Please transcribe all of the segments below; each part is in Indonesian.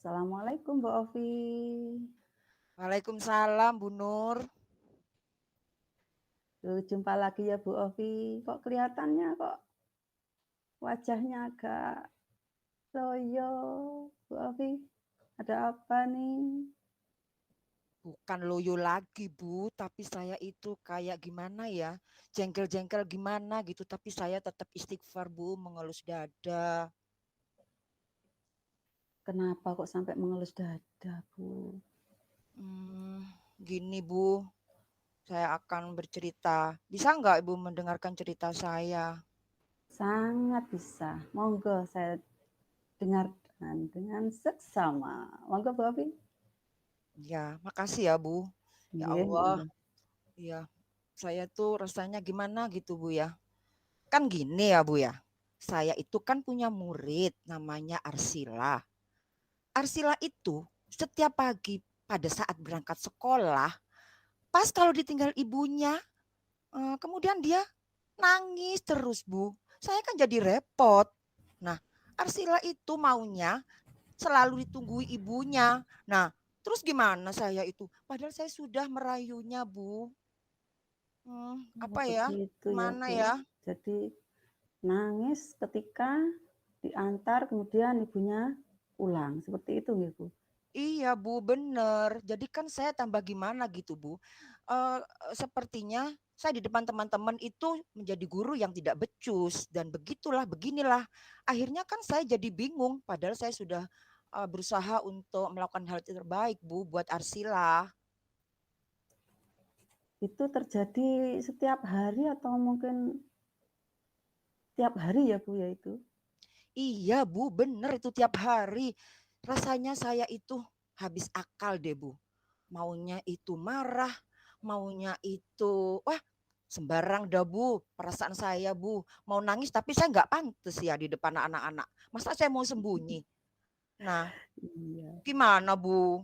Assalamualaikum Bu Ovi. Waalaikumsalam Bu Nur. Jumpa lagi ya Bu Ovi. Kok kelihatannya kok wajahnya agak loyo Bu Ovi. Ada apa nih? Bukan loyo lagi Bu, tapi saya itu kayak gimana ya, jengkel-jengkel gimana gitu, tapi saya tetap istighfar Bu, mengelus dada. Kenapa kok sampai mengelus dada Bu? Hmm, Gini Bu, saya akan bercerita. Bisa nggak Ibu mendengarkan cerita saya? Sangat bisa. Monggo saya dengarkan dengan seksama. Monggo Bu Ovi. Ya, makasih ya Bu. Ya Iya, Allah, monggo. ya saya tuh rasanya gimana gitu Bu ya. Kan gini ya Bu ya, saya itu kan punya murid namanya Arsila. Arsila itu setiap pagi pada saat berangkat sekolah, pas kalau ditinggal ibunya, kemudian dia nangis terus Bu. Saya kan jadi repot. Nah, Arsila itu maunya selalu ditunggu ibunya. Nah, terus gimana saya itu? Padahal saya sudah merayunya Bu. Oh, Apa ya? begitu ya Gimana Bu. ya? Jadi nangis ketika diantar kemudian ibunya pulang. Seperti itu ya Bu. Iya Bu, bener. Jadi kan saya tambah gimana gitu Bu. Eee, Sepertinya saya di depan teman-teman itu menjadi guru yang tidak becus dan begitulah, beginilah. Akhirnya kan saya jadi bingung padahal saya sudah, berusaha untuk melakukan hal terbaik Bu buat Arsila. Itu terjadi setiap hari atau mungkin tiap hari ya Bu ya itu? Iya Bu, bener itu tiap hari. Rasanya saya itu habis akal deh Bu. Maunya itu marah, maunya itu wah sembarang dah Bu, perasaan saya Bu. Mau nangis tapi saya nggak pantas ya di depan anak-anak. Masa saya mau sembunyi? Nah, Iya, gimana Bu?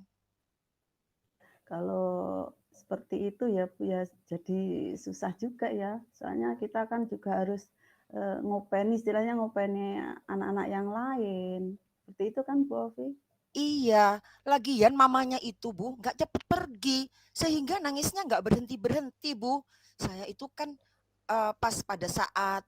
kalau seperti itu ya Bu ya jadi susah juga ya. Soalnya kita kan juga harus, ngopeni istilahnya ngopeni anak-anak yang lain. Seperti itu kan Bu Ovi? Iya, lagian mamanya itu Bu nggak cepet pergi, sehingga nangisnya nggak berhenti-berhenti Bu. Saya itu kan pas pada saat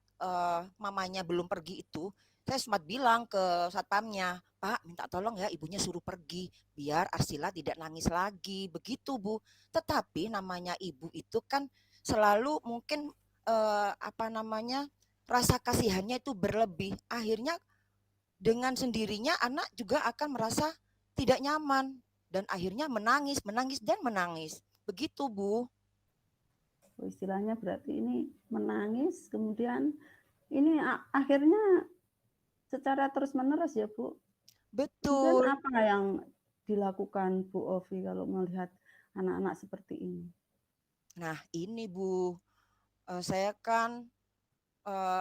mamanya belum pergi itu, saya sempat bilang ke satpamnya, Pak minta tolong ya ibunya suruh pergi, biar Arsila tidak nangis lagi, begitu Bu. Tetapi namanya ibu itu kan selalu mungkin apa namanya, rasa kasihannya itu berlebih. Akhirnya dengan sendirinya anak juga akan merasa tidak nyaman dan akhirnya menangis, menangis dan menangis. Begitu, Bu. Oh, istilahnya berarti ini menangis kemudian ini akhirnya secara terus-menerus ya Bu? Kemudian Betul. apa yang dilakukan Bu Ovi kalau melihat anak-anak seperti ini? Nah, ini Bu, saya kan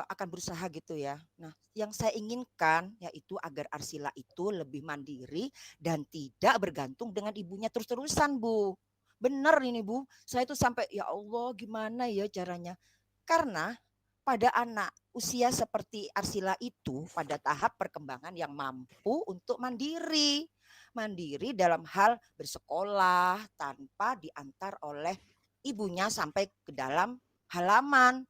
akan berusaha gitu ya. Nah, yang saya inginkan yaitu agar Arsila itu lebih mandiri dan tidak bergantung dengan ibunya terus-terusan, Bu. Bener ini, Bu. Saya tuh sampai ya Allah gimana ya caranya? Karena pada anak usia seperti Arsila itu pada tahap perkembangan yang mampu untuk mandiri. Mandiri dalam hal bersekolah tanpa diantar oleh ibunya sampai ke dalam halaman.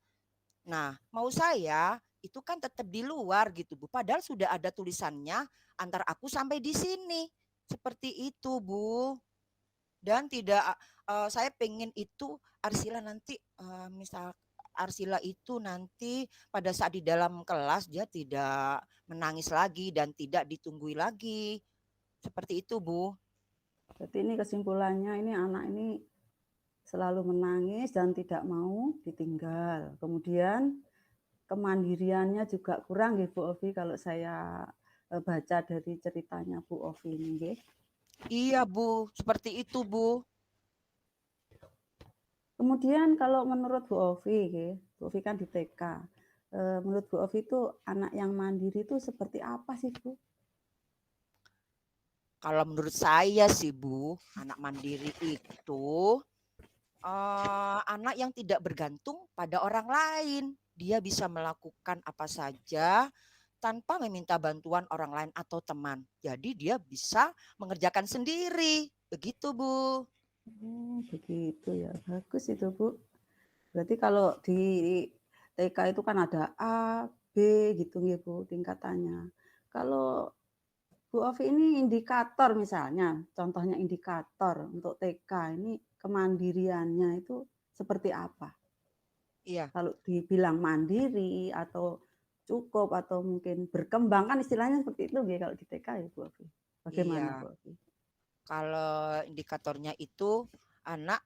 Nah, mau saya itu kan tetap di luar gitu Bu. Padahal sudah ada tulisannya antar aku sampai di sini. Seperti itu Bu. Dan tidak saya pengen itu Arsila nanti misal Arsila itu nanti pada saat di dalam kelas dia tidak menangis lagi dan tidak ditunggui lagi. Seperti itu Bu. Berarti ini kesimpulannya ini anak ini selalu menangis dan tidak mau ditinggal. Kemudian kemandiriannya juga kurang ya Bu Ovi kalau saya baca dari ceritanya Bu Ovi ini. Iya Bu, seperti itu Bu. Kemudian kalau menurut Bu Ovi, Bu Ovi kan di TK. Menurut Bu Ovi itu anak yang mandiri itu seperti apa sih Bu? Kalau menurut saya sih Bu, anak mandiri itu anak yang tidak bergantung pada orang lain. Dia bisa melakukan apa saja tanpa meminta bantuan orang lain atau teman. Jadi dia bisa mengerjakan sendiri. Begitu, Bu. Begitu ya. Bagus itu, Bu. Berarti kalau di TK itu kan ada A, B gitu ya, Bu, tingkatannya. Kalau Bu Ovi ini indikator misalnya, contohnya indikator untuk TK ini kemandiriannya itu seperti apa? Iya. Kalau dibilang mandiri atau cukup atau mungkin berkembang kan istilahnya seperti itu ya kalau di TK ya Bu Ovi. Bagaimana Iya. Bu Ovi? Kalau indikatornya itu anak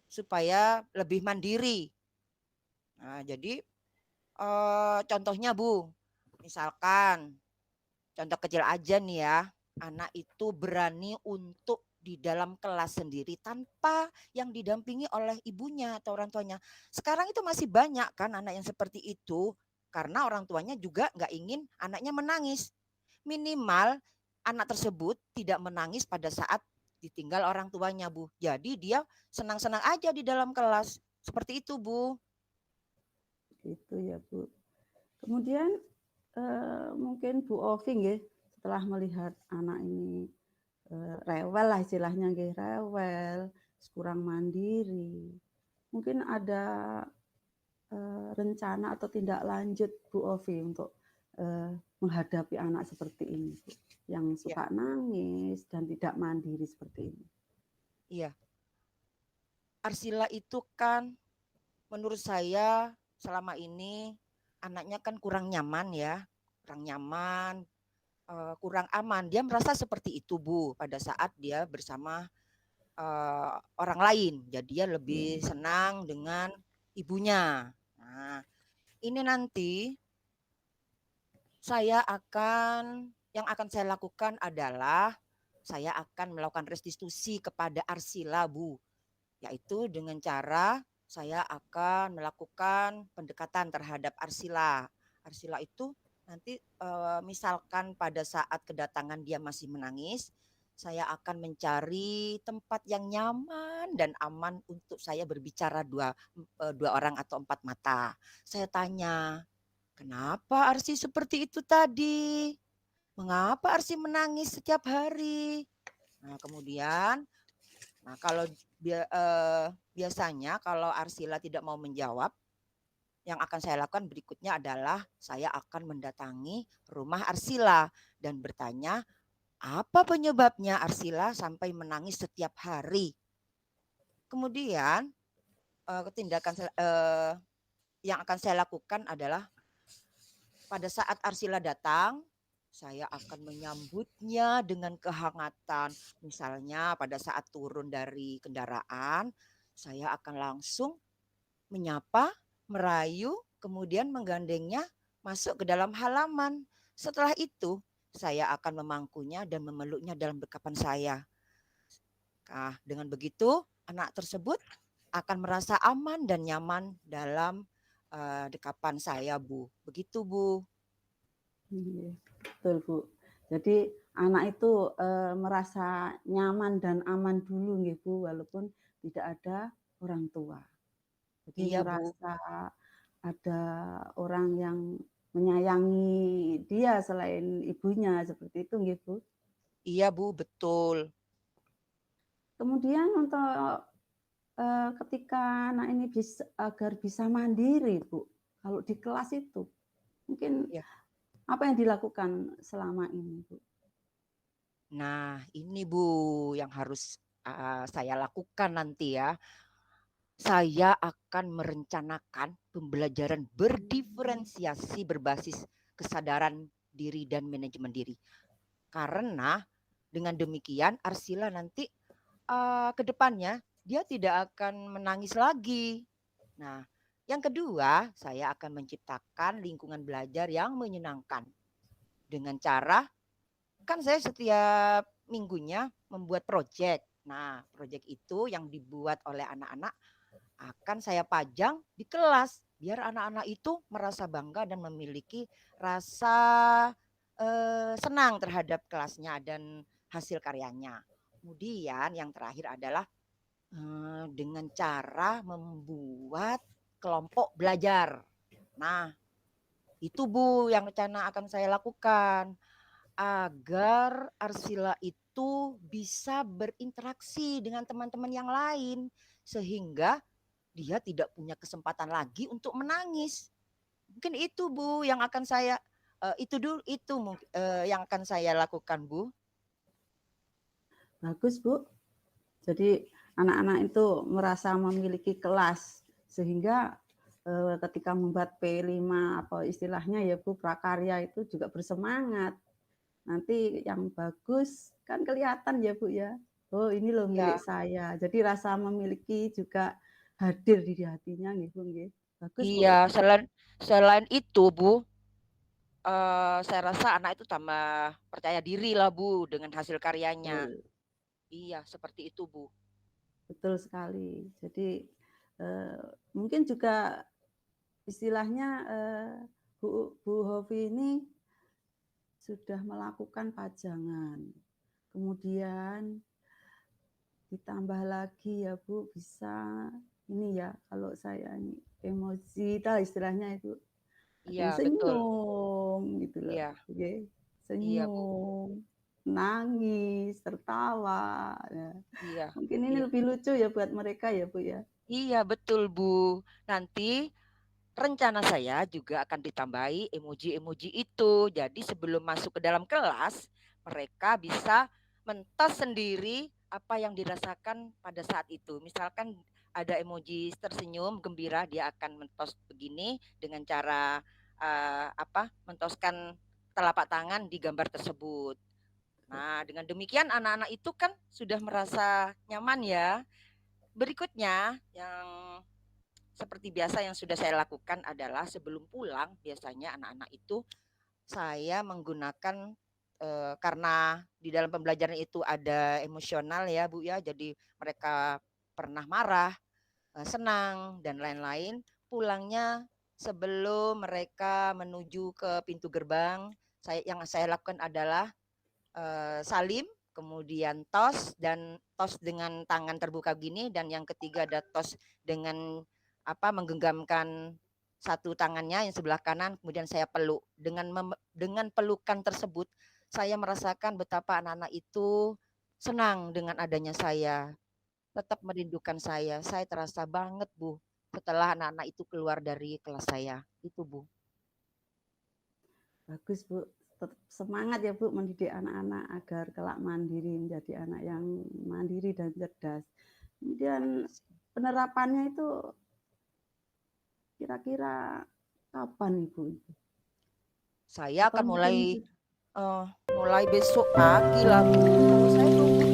supaya lebih mandiri. Nah, jadi contohnya Bu, misalkan contoh kecil aja nih ya, anak itu berani untuk di dalam kelas sendiri tanpa yang didampingi oleh ibunya atau orang tuanya. Sekarang itu masih banyak kan anak yang seperti itu karena orang tuanya juga nggak ingin anaknya menangis. Minimal anak tersebut tidak menangis pada saat ditinggal orang tuanya, Bu. Jadi dia senang-senang aja di dalam kelas. Seperti itu, Bu. Gitu ya Bu. Kemudian mungkin Bu Ovi nggih setelah melihat anak ini rewel lah istilahnya nggih, rewel, kurang mandiri. Mungkin ada rencana atau tindak lanjut Bu Ovi untuk menghadapi anak seperti ini, Bu, yang Ya, suka nangis dan tidak mandiri seperti ini. iya. Arsila itu kan menurut saya selama ini anaknya kan kurang nyaman ya, kurang nyaman, kurang aman. Dia merasa seperti itu, Bu, pada saat dia bersama orang lain. Jadi dia Ya. lebih senang dengan ibunya. Nah, ini nanti yang akan saya lakukan adalah saya akan melakukan restitusi kepada Arsila, Bu. Yaitu dengan cara saya akan melakukan pendekatan terhadap Arsila. Arsila itu nanti misalkan pada saat kedatangan dia masih menangis, saya akan mencari tempat yang nyaman dan aman untuk saya berbicara dua orang atau empat mata. Saya tanya, kenapa Arsi seperti itu tadi? Mengapa Arsi menangis setiap hari? Nah, kemudian, kalau biasanya kalau Arsila tidak mau menjawab, yang akan saya lakukan berikutnya adalah saya akan mendatangi rumah Arsila dan bertanya, apa penyebabnya Arsila sampai menangis setiap hari? Kemudian tindakan yang akan saya lakukan adalah pada saat Arsila datang, saya akan menyambutnya dengan kehangatan. Misalnya pada saat turun dari kendaraan, saya akan langsung menyapa, merayu, kemudian menggandengnya masuk ke dalam halaman. Setelah itu, saya akan memangkunya dan memeluknya dalam dekapan saya. Nah, dengan begitu, anak tersebut akan merasa aman dan nyaman dalam dekapan saya, Bu. Begitu, Bu. Iya, betul Bu. Jadi anak itu merasa nyaman dan aman dulu nggih Bu, walaupun tidak ada orang tua. Jadi Iya, Bu. merasa ada orang yang menyayangi dia selain ibunya, seperti itu nggih Bu. Iya, Bu, betul. Kemudian untuk ketika anak ini agar bisa mandiri Bu, kalau di kelas itu mungkin Ya. apa yang dilakukan selama ini Bu? Nah, ini Bu yang harus saya lakukan nanti ya. Saya akan merencanakan pembelajaran berdiferensiasi berbasis kesadaran diri dan manajemen diri. Karena dengan demikian Arsila nanti ke depannya dia tidak akan menangis lagi. Nah, yang kedua, saya akan menciptakan lingkungan belajar yang menyenangkan dengan cara kan saya setiap minggunya membuat proyek. Nah, proyek itu yang dibuat oleh anak-anak akan saya pajang di kelas biar anak-anak itu merasa bangga dan memiliki rasa senang terhadap kelasnya dan hasil karyanya. Kemudian yang terakhir adalah dengan cara membuat kelompok belajar. Nah, Itu Bu yang rencana akan saya lakukan agar Arsila itu bisa berinteraksi dengan teman-teman yang lain sehingga dia tidak punya kesempatan lagi untuk menangis. Mungkin itu Bu yang akan saya yang akan saya lakukan Bu. Bagus, Bu. Jadi anak-anak itu merasa memiliki kelas sehingga ketika membuat P5 apa istilahnya ya Bu, prakarya itu juga bersemangat. Nanti yang bagus kan kelihatan ya Bu ya. Oh, ini loh milik Iya. saya. Jadi rasa memiliki juga hadir di hatinya nggih Bu nggih. Bagus Bu. Iya, selain selain itu Bu, saya rasa anak itu tambah percaya diri lah Bu dengan hasil karyanya. Betul, Iya, seperti itu Bu. betul sekali. Jadi mungkin juga istilahnya Bu Hovi ini sudah melakukan pajangan. Kemudian ditambah lagi ya Bu, bisa ini ya, kalau saya ini emosi istilahnya itu, ada yang Iya, betul. senyum gitu loh, Iya, oke. iya Bu. Senyum, nangis, tertawa, ya. Iya, Mungkin ini iya. lebih lucu ya buat mereka ya Bu ya. Iya, betul Bu. Nanti rencana saya juga akan ditambahi emoji-emoji itu. Jadi sebelum masuk ke dalam kelas, mereka bisa mentos sendiri apa yang dirasakan pada saat itu. Misalkan ada emoji tersenyum, gembira, dia akan mentos begini dengan cara mentoskan telapak tangan di gambar tersebut. Nah, dengan demikian anak-anak itu kan sudah merasa nyaman ya. Berikutnya yang seperti biasa yang sudah saya lakukan adalah sebelum pulang biasanya anak-anak itu saya menggunakan karena di dalam pembelajaran itu ada emosional ya Bu ya, jadi mereka pernah marah, senang dan lain-lain. Pulangnya sebelum mereka menuju ke pintu gerbang, yang saya lakukan adalah salim, kemudian tos dengan tangan terbuka gini, dan yang ketiga ada tos dengan menggenggamkan satu tangannya yang sebelah kanan, kemudian saya peluk. Dengan pelukan tersebut, saya merasakan betapa anak-anak itu senang dengan adanya saya, tetap merindukan saya. Saya terasa banget Bu, setelah anak-anak itu keluar dari kelas saya. Itu Bu. Bagus Bu, tetap semangat ya Bu mendidik anak-anak agar kelak mandiri, menjadi anak yang mandiri dan cerdas. Kemudian penerapannya itu kira-kira kapan Ibu? Saya Atau akan mungkin mulai besok pagi lah Bu. Kalau saya nunggu